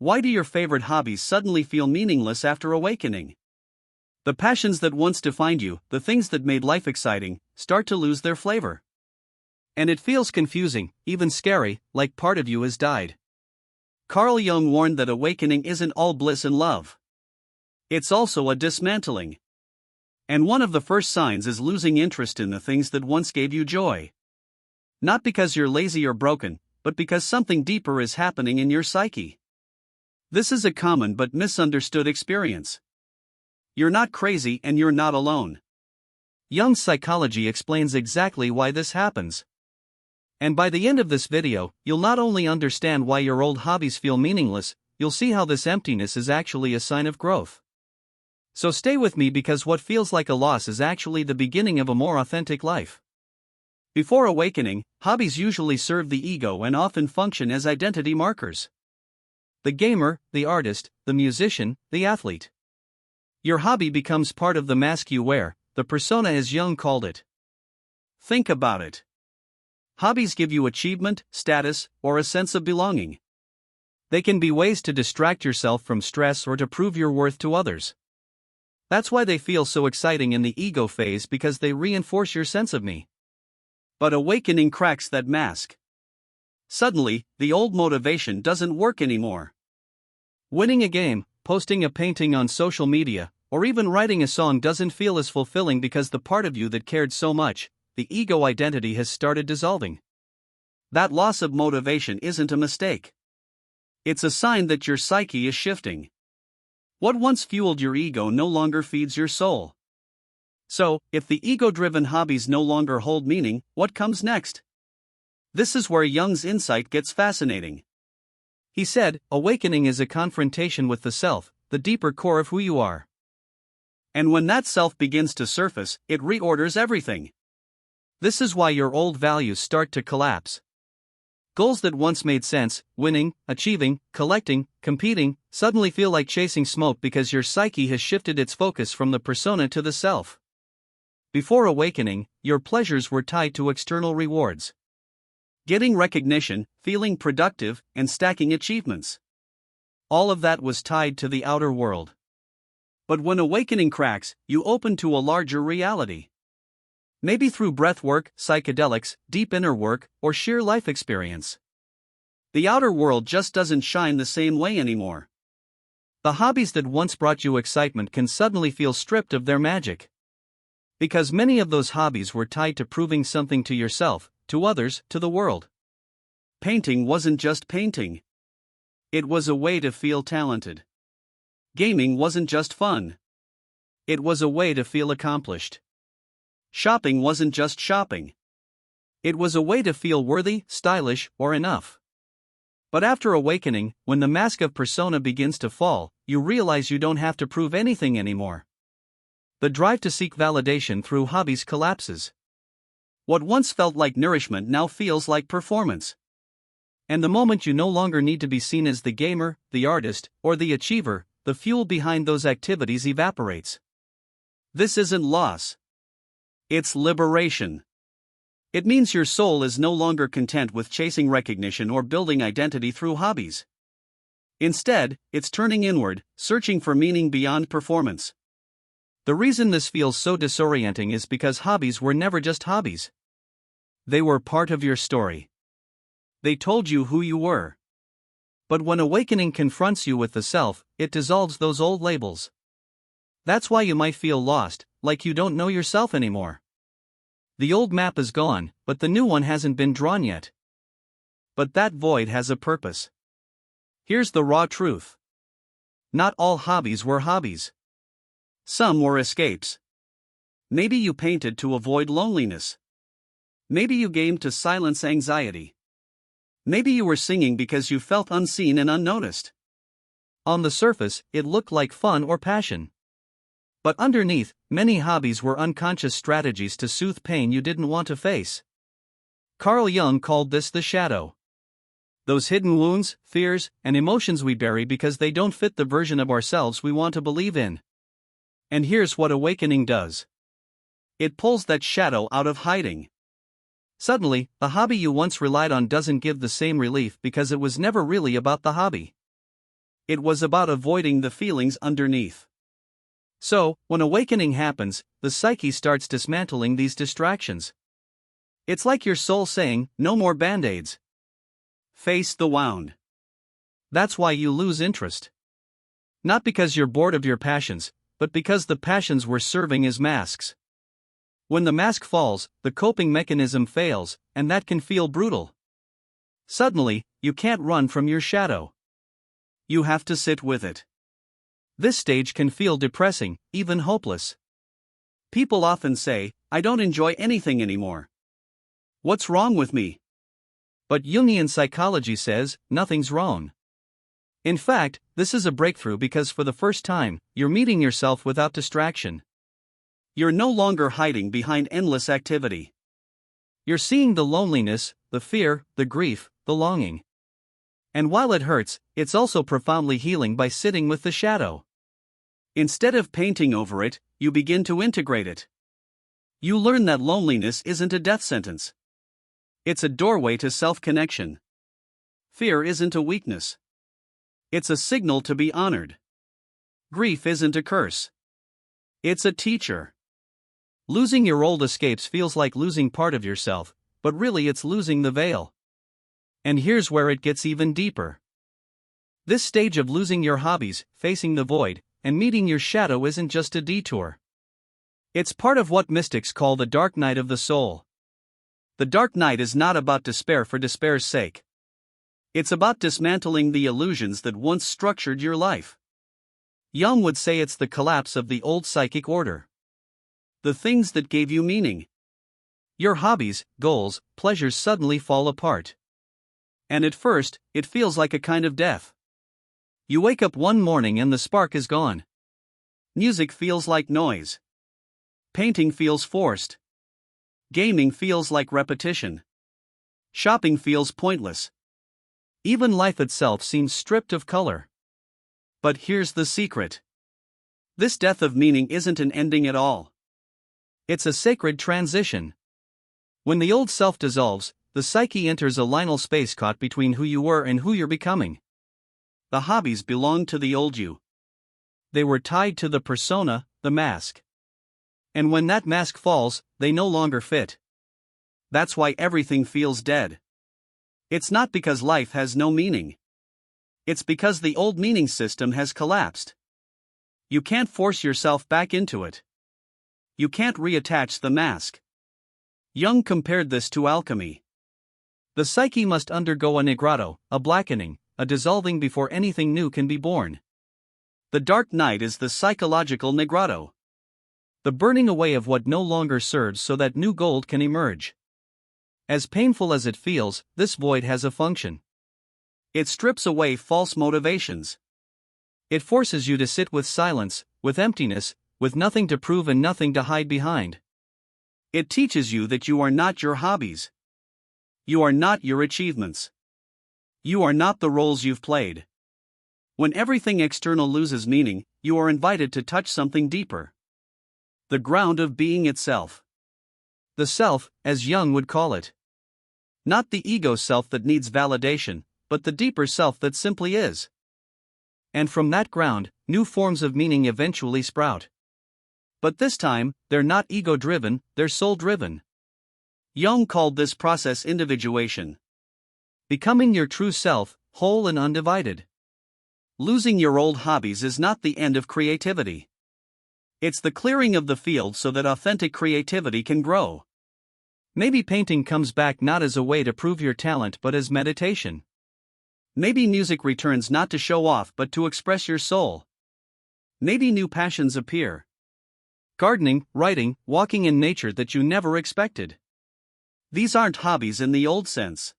Why do your favorite hobbies suddenly feel meaningless after awakening? The passions that once defined you, the things that made life exciting, start to lose their flavor. And it feels confusing, even scary, like part of you has died. Carl Jung warned that awakening isn't all bliss and love. It's also a dismantling. And one of the first signs is losing interest in the things that once gave you joy. Not because you're lazy or broken, but because something deeper is happening in your psyche. This is a common but misunderstood experience. You're not crazy and you're not alone. Jung's psychology explains exactly why this happens. And by the end of this video, you'll not only understand why your old hobbies feel meaningless, you'll see how this emptiness is actually a sign of growth. So stay with me, because what feels like a loss is actually the beginning of a more authentic life. Before awakening, hobbies usually serve the ego and often function as identity markers. The gamer, the artist, the musician, the athlete. Your hobby becomes part of the mask you wear, the persona as Jung called it. Think about it. Hobbies give you achievement, status, or a sense of belonging. They can be ways to distract yourself from stress or to prove your worth to others. That's why they feel so exciting in the ego phase, because they reinforce your sense of me. But awakening cracks that mask. Suddenly, the old motivation doesn't work anymore. Winning a game, posting a painting on social media, or even writing a song doesn't feel as fulfilling because the part of you that cared so much, the ego identity, has started dissolving. That loss of motivation isn't a mistake. It's a sign that your psyche is shifting. What once fueled your ego no longer feeds your soul. So, if the ego-driven hobbies no longer hold meaning, what comes next? This is where Jung's insight gets fascinating. He said, awakening is a confrontation with the self, the deeper core of who you are. And when that self begins to surface, it reorders everything. This is why your old values start to collapse. Goals that once made sense, winning, achieving, collecting, competing, suddenly feel like chasing smoke because your psyche has shifted its focus from the persona to the self. Before awakening, your pleasures were tied to external rewards. Getting recognition, feeling productive, and stacking achievements. All of that was tied to the outer world. But when awakening cracks, you open to a larger reality. Maybe through breathwork, psychedelics, deep inner work, or sheer life experience. The outer world just doesn't shine the same way anymore. The hobbies that once brought you excitement can suddenly feel stripped of their magic. Because many of those hobbies were tied to proving something to yourself, to others, to the world. Painting wasn't just painting. It was a way to feel talented. Gaming wasn't just fun. It was a way to feel accomplished. Shopping wasn't just shopping. It was a way to feel worthy, stylish, or enough. But after awakening, when the mask of persona begins to fall, you realize you don't have to prove anything anymore. The drive to seek validation through hobbies collapses. What once felt like nourishment now feels like performance. And the moment you no longer need to be seen as the gamer, the artist, or the achiever, the fuel behind those activities evaporates. This isn't loss. It's liberation. It means your soul is no longer content with chasing recognition or building identity through hobbies. Instead, it's turning inward, searching for meaning beyond performance. The reason this feels so disorienting is because hobbies were never just hobbies. They were part of your story. They told you who you were. But when awakening confronts you with the self, it dissolves those old labels. That's why you might feel lost, like you don't know yourself anymore. The old map is gone, but the new one hasn't been drawn yet. But that void has a purpose. Here's the raw truth. Not all hobbies were hobbies. Some were escapes. Maybe you painted to avoid loneliness. Maybe you gamed to silence anxiety. Maybe you were singing because you felt unseen and unnoticed. On the surface, it looked like fun or passion. But underneath, many hobbies were unconscious strategies to soothe pain you didn't want to face. Carl Jung called this the shadow. Those hidden wounds, fears, and emotions we bury because they don't fit the version of ourselves we want to believe in. And here's what awakening does. It pulls that shadow out of hiding. Suddenly, the hobby you once relied on doesn't give the same relief because it was never really about the hobby. it was about avoiding the feelings underneath. So, when awakening happens, the psyche starts dismantling these distractions. It's like your soul saying, no more band-aids. Face the wound. That's why you lose interest. Not because you're bored of your passions, but because the passions were serving as masks. When the mask falls, the coping mechanism fails, and that can feel brutal. Suddenly, you can't run from your shadow. You have to sit with it. This stage can feel depressing, even hopeless. People often say, I don't enjoy anything anymore. What's wrong with me? But Jungian psychology says, nothing's wrong. In fact, this is a breakthrough because for the first time, you're meeting yourself without distraction. You're no longer hiding behind endless activity. You're seeing the loneliness, the fear, the grief, the longing. And while it hurts, it's also profoundly healing by sitting with the shadow. Instead of painting over it, you begin to integrate it. You learn that loneliness isn't a death sentence. It's a doorway to self-connection. Fear isn't a weakness. It's a signal to be honored. Grief isn't a curse. It's a teacher. Losing your old escapes feels like losing part of yourself, but really it's losing the veil. And here's where it gets even deeper. This stage of losing your hobbies, facing the void, and meeting your shadow isn't just a detour. It's part of what mystics call the dark night of the soul. The dark night is not about despair for despair's sake. It's about dismantling the illusions that once structured your life. Jung would say it's the collapse of the old psychic order. The things that gave you meaning. Your hobbies, goals, pleasures suddenly fall apart. And at first, it feels like a kind of death. You wake up one morning and the spark is gone. Music feels like noise. Painting feels forced. Gaming feels like repetition. Shopping feels pointless. Even life itself seems stripped of color. But here's the secret. This death of meaning isn't an ending at all. It's a sacred transition. When the old self dissolves, the psyche enters a liminal space caught between who you were and who you're becoming. The hobbies belonged to the old you. They were tied to the persona, the mask. And when that mask falls, they no longer fit. That's why everything feels dead. It's not because life has no meaning. It's because the old meaning system has collapsed. You can't force yourself back into it. You can't reattach the mask. Jung compared this to alchemy. The psyche must undergo a nigrado, a blackening, a dissolving before anything new can be born. The dark night is the psychological nigrado. The burning away of what no longer serves so that new gold can emerge. As painful as it feels, this void has a function. It strips away false motivations. It forces you to sit with silence, with emptiness, with nothing to prove and nothing to hide behind. It teaches you that you are not your hobbies. You are not your achievements. You are not the roles you've played. When everything external loses meaning, you are invited to touch something deeper. The ground of being itself. The self, as Jung would call it. Not the ego self that needs validation, but the deeper self that simply is. And from that ground, new forms of meaning eventually sprout. But this time, they're not ego-driven, they're soul-driven. Jung called this process individuation. Becoming your true self, whole and undivided. Losing your old hobbies is not the end of creativity. It's the clearing of the field so that authentic creativity can grow. Maybe painting comes back not as a way to prove your talent but as meditation. Maybe music returns not to show off but to express your soul. Maybe new passions appear. Gardening, writing, walking in nature that you never expected. These aren't hobbies in the old sense.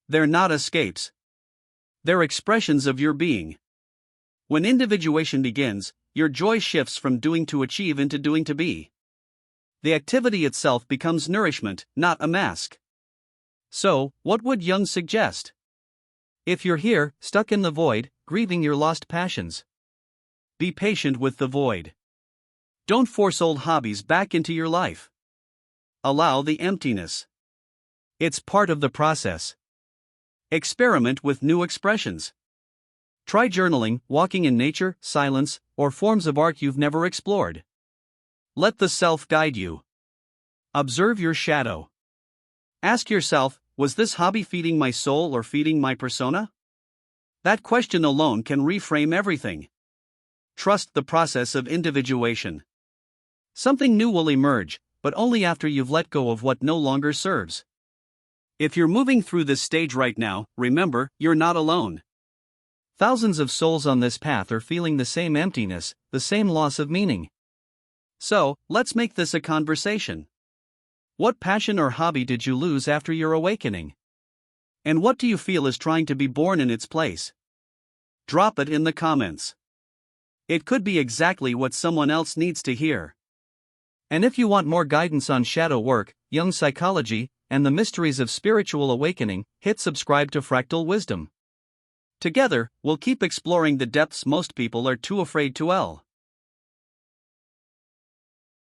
They're not escapes. They're expressions of your being. When individuation begins, your joy shifts from doing to achieve into doing to be. The activity itself becomes nourishment, not a mask. So, what would Jung suggest? If you're here, stuck in the void, grieving your lost passions, be patient with the void. Don't force old hobbies back into your life. Allow the emptiness. It's part of the process. Experiment with new expressions. Try journaling, walking in nature, silence, or forms of art you've never explored. Let the self guide you. Observe your shadow. Ask yourself, was this hobby feeding my soul or feeding my persona? That question alone can reframe everything. Trust the process of individuation. Something new will emerge, but only after you've let go of what no longer serves. If you're moving through this stage right now, remember, you're not alone. Thousands of souls on this path are feeling the same emptiness, the same loss of meaning. So, let's make this a conversation. What passion or hobby did you lose after your awakening? And what do you feel is trying to be born in its place? Drop it in the comments. It could be exactly what someone else needs to hear. And if you want more guidance on shadow work, Jung psychology, and the mysteries of spiritual awakening, hit subscribe to Fractal Wisdom. Together, we'll keep exploring the depths most people are too afraid to ell.